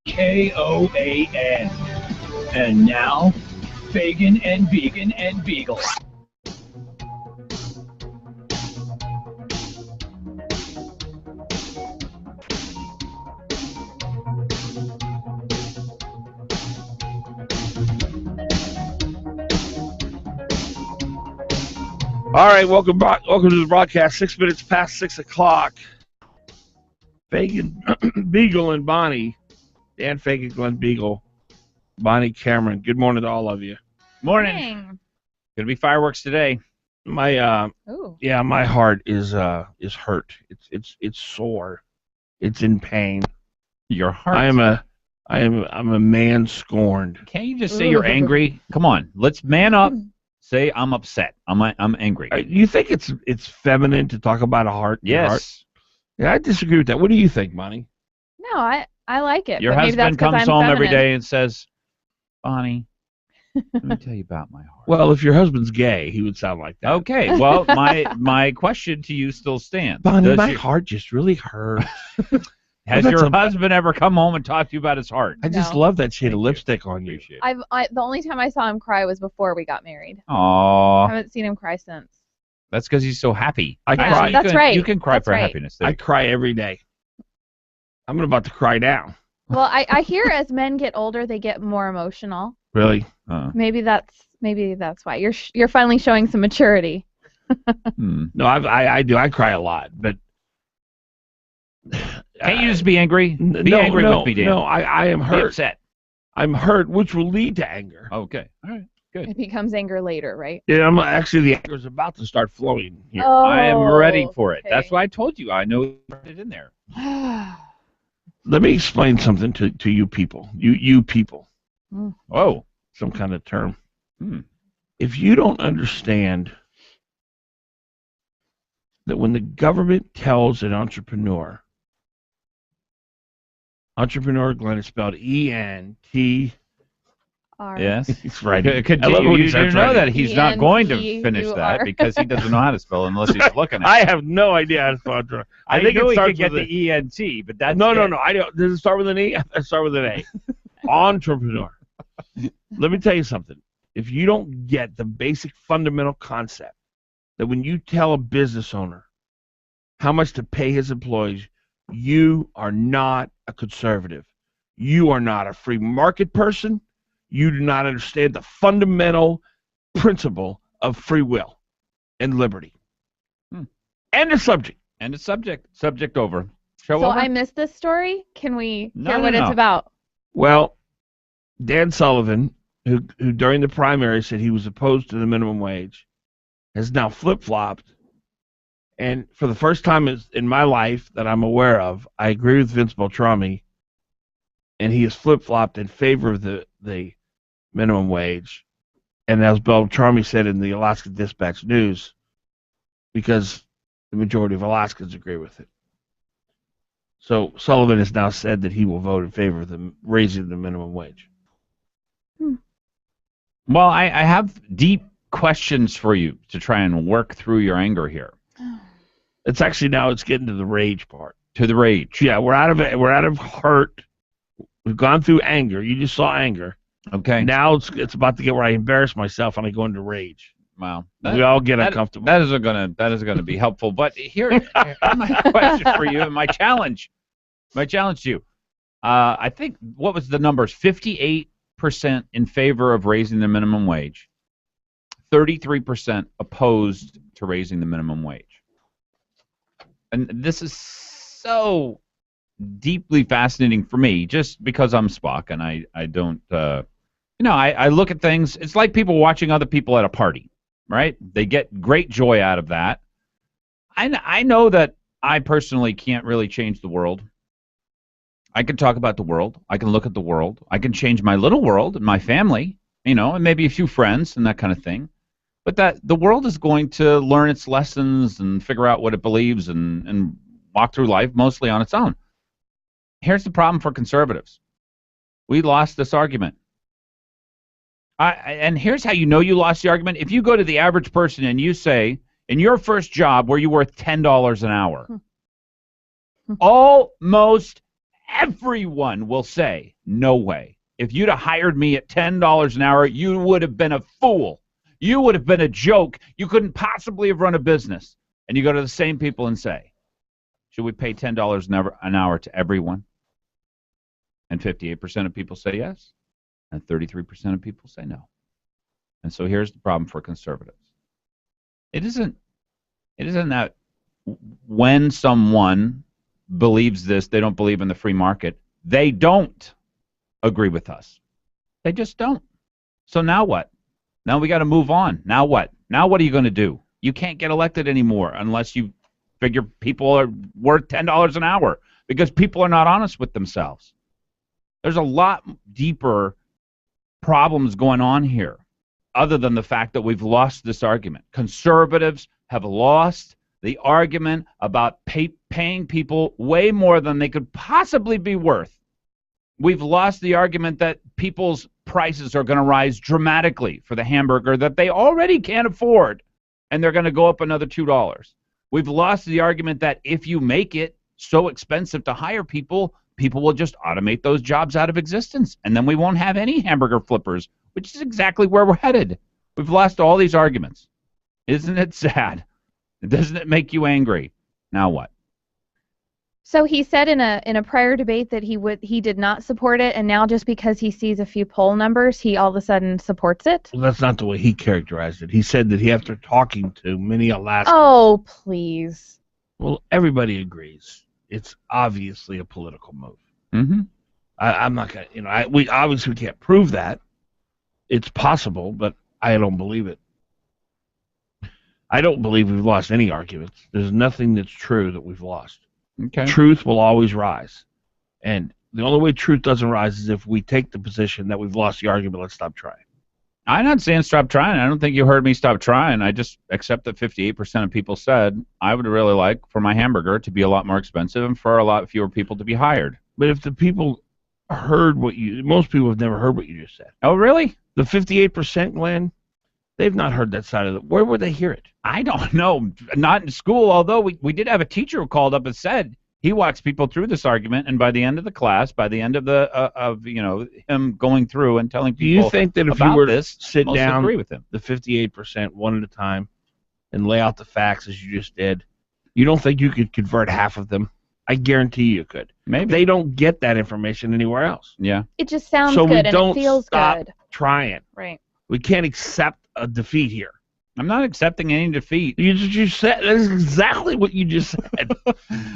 KOAN. And now, Fagan and Began and Biegel. All right, welcome to the broadcast. 6 minutes past 6 o'clock. Fagan, Biegel, and Bonnie. Dan Fagan, Glen Biegel, Bonnie Cameron. Good morning to all of you. Morning. Gonna be fireworks today. My my heart is hurt. It's sore. It's in pain. Your heart. I'm a man scorned. Can't you just say you're angry? Come on, let's man up. Say I'm upset. I'm angry. You think it's feminine to talk about a heart? Yes. Heart? Yeah, I disagree with that. What do you think, Bonnie? No, I like it. Your but husband comes home every day and says, Bonnie, let me tell you about my heart. Well, if your husband's gay, he would sound like that. Okay, well, my question to you still stands. Bonnie, my heart just really hurts. Has your husband ever come home and talked to you about his heart? I just love that shade of lipstick on you. The only time I saw him cry was before we got married. Aww. I haven't seen him cry since. That's because he's so happy. I cry. That's right. You can cry for happiness. I cry every day. I'm about to cry now. Well, I hear as men get older, they get more emotional. Really? Maybe that's why you're finally showing some maturity. No, I do. I cry a lot, but can't you just be angry? Be angry with me, Dan. No, I am hurt. Be upset. I'm hurt, which will lead to anger. Okay. All right. Good. It becomes anger later, right? Yeah, the anger is about to start flowing here. Oh, I am ready for it. okay. That's why I told you. I know it in there. Let me explain something to you people. You people. Oh, some kind of term. If you don't understand that when the government tells an entrepreneur, Glenn, is spelled E-N-T. yes. He's right. You know that he's not going to finish that because he doesn't know how to spell unless he's looking at it. I have no idea how to spell entrepreneur. I think it starts with the E-N-T, but that's no. I don't. Does it start with an E? I start with an A. Entrepreneur. Let me tell you something. If you don't get the basic fundamental concept that when you tell a business owner how much to pay his employees, you are not a conservative. You are not a free market person. You do not understand the fundamental principle of free will and liberty. End of subject. End of subject. Subject over. So over. I missed this story. Can we hear what it's about? Well, Dan Sullivan, who during the primary said he was opposed to the minimum wage, has now flip-flopped. And for the first time in my life that I'm aware of, I agree with Vince Beltrami, and he has flip-flopped in favor of the minimum wage. And as Beltrami said in the Alaska Dispatch News, because the majority of Alaskans agree with it. So Sullivan has now said that he will vote in favor of raising the minimum wage. Well, I have deep questions for you to try and work through your anger here. It's getting to the rage part. To the rage. Yeah, we're out of hurt. We've gone through anger. You just saw anger. Okay. Now it's about to get where I embarrass myself and I go into rage. Wow. We all get uncomfortable. That isn't gonna be helpful. But here's my question for you and my challenge. My challenge to you. I think what was the numbers? 58% in favor of raising the minimum wage. 33% opposed to raising the minimum wage. And this is so deeply fascinating for me, just because I'm Spock and I don't, I look at things. It's like people watching other people at a party, right? They get great joy out of that. I know that I personally can't really change the world. I can talk about the world. I can look at the world. I can change my little world and my family, and maybe a few friends and that kind of thing. But that the world is going to learn its lessons and figure out what it believes and walk through life mostly on its own. Here's the problem for conservatives. We lost this argument. And here's how you know you lost the argument. If you go to the average person and you say, in your first job, were you worth $10 an hour? Almost everyone will say, no way. If you'd have hired me at $10 an hour, you would have been a fool. You would have been a joke. You couldn't possibly have run a business. And you go to the same people and say, should we pay $10 an hour to everyone? And 58% of people say yes, and 33% of people say no. And so here's the problem for conservatives. It isn't that when someone believes this, they don't believe in the free market. They don't agree with us. They just don't. So now what? Now we got to move on. Now what? Now what are you going to do? You can't get elected anymore unless you figure people are worth $10 an hour because people are not honest with themselves. There's a lot deeper problems going on here other than the fact that we've lost this argument. Conservatives have lost the argument about paying people way more than they could possibly be worth. We've lost the argument that people's prices are going to rise dramatically for the hamburger that they already can't afford, and they're going to go up another $2. We've lost the argument that if you make it so expensive to hire people, people will just automate those jobs out of existence, and then we won't have any hamburger flippers, which is exactly where we're headed. We've lost all these arguments. Isn't it sad? Doesn't it make you angry? Now what? So he said in a prior debate that he did not support it, and now just because he sees a few poll numbers, he all of a sudden supports it? Well, that's not the way he characterized it. He said that after talking to many Alaskans... Oh, please. Well, everybody agrees. It's obviously a political move. Mm-hmm. I'm not going to... we obviously can't prove that. It's possible, but I don't believe it. I don't believe we've lost any arguments. There's nothing that's true that we've lost. Okay. Truth will always rise. And the only way truth doesn't rise is if we take the position that we've lost the argument, let's stop trying. I'm not saying stop trying. I don't think you heard me stop trying. I just accept that 58% of people said, I would really like for my hamburger to be a lot more expensive and for a lot fewer people to be hired. But if the people heard most people have never heard what you just said. Oh, really? The 58%, Glenn, they've not heard that side of it. Where would they hear it? I don't know. Not in school, although we did have a teacher who called up and said he walks people through this argument, and by the end of the class, by the end of him going through and telling people, do you think that if you were to sit down agree with him, the 58% one at a time and lay out the facts as you just did, you don't think you could convert half of them? I guarantee you could. Maybe they don't get that information anywhere else. Yeah, it just sounds good and it feels good. Trying. Right. We can't accept a defeat here. I'm not accepting any defeat. You said that's exactly what you just said.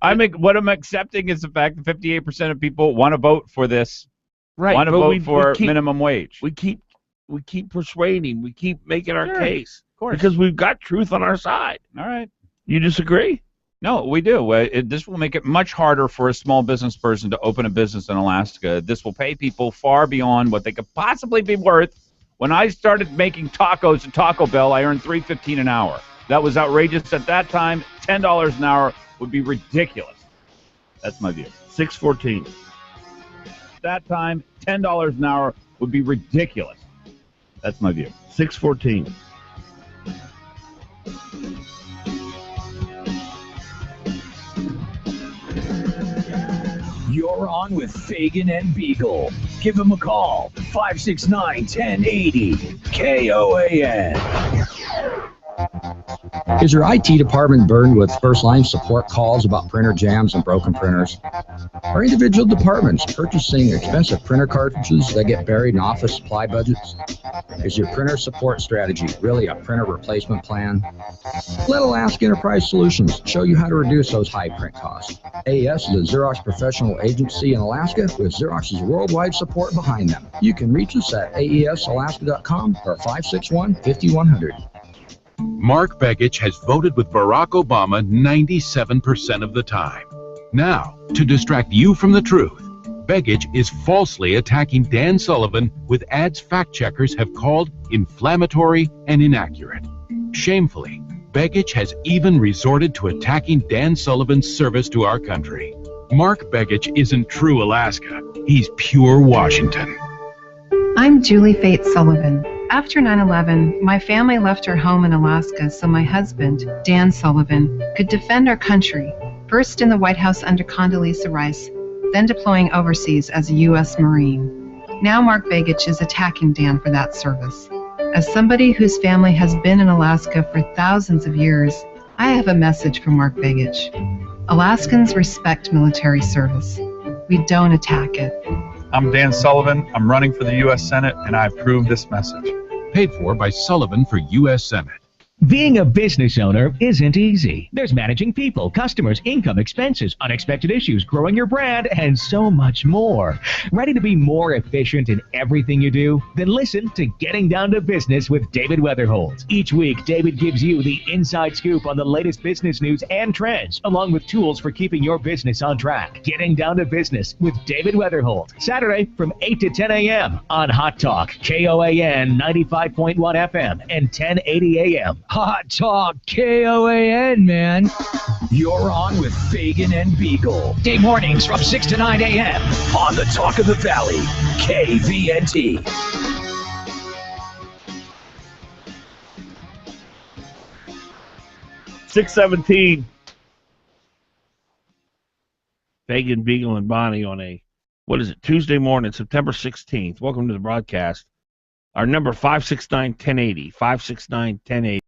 What I'm accepting is the fact that 58% of people want to vote for this. Right. Want to vote for minimum wage. We keep persuading. We keep making our case. Of course. Because we've got truth on our side. All right. You disagree? No, we do. This will make it much harder for a small business person to open a business in Alaska. This will pay people far beyond what they could possibly be worth. When I started making tacos at Taco Bell, I earned $3.15 an hour. That was outrageous at that time. $10 an hour would be ridiculous. That's my view. 614. At that time, $10 an hour would be ridiculous. That's my view. 614. You're on with Fagan and Biegel. Give him a call, 569-1080, KOAN. Is your IT department burdened with first-line support calls about printer jams and broken printers? Are individual departments purchasing expensive printer cartridges that get buried in office supply budgets? Is your printer support strategy really a printer replacement plan? Let Alaska Enterprise Solutions show you how to reduce those high print costs. AES is a Xerox professional agency in Alaska with Xerox's worldwide support behind them. You can reach us at aesalaska.com or 561-5100. Mark Begich has voted with Barack Obama 97% of the time. Now, to distract you from the truth, Begich is falsely attacking Dan Sullivan with ads fact-checkers have called inflammatory and inaccurate. Shamefully, Begich has even resorted to attacking Dan Sullivan's service to our country. Mark Begich isn't true Alaska. He's pure Washington. I'm Julie Fate Sullivan. After 9/11, my family left our home in Alaska so my husband, Dan Sullivan, could defend our country, first in the White House under Condoleezza Rice, then deploying overseas as a U.S. Marine. Now Mark Begich is attacking Dan for that service. As somebody whose family has been in Alaska for thousands of years, I have a message for Mark Begich. Alaskans respect military service. We don't attack it. I'm Dan Sullivan. I'm running for the U.S. Senate, and I approve this message. Paid for by Sullivan for U.S. Senate. Being a business owner isn't easy. There's managing people, customers, income, expenses, unexpected issues, growing your brand, and so much more. Ready to be more efficient in everything you do? Then listen to Getting Down to Business with David Weatherholt. Each week, David gives you the inside scoop on the latest business news and trends, along with tools for keeping your business on track. Getting Down to Business with David Weatherholt. Saturday from 8 to 10 a.m. on Hot Talk, KOAN 95.1 FM and 1080 a.m. Hot Talk, KOAN, man. You're on with Fagan and Biegel. Day mornings from 6 to 9 a.m. on the Talk of the Valley, KVNT. .617. Fagan, Biegel, and Bonnie on a, Tuesday morning, September 16th. Welcome to the broadcast. Our number 569-1080, 569-1080.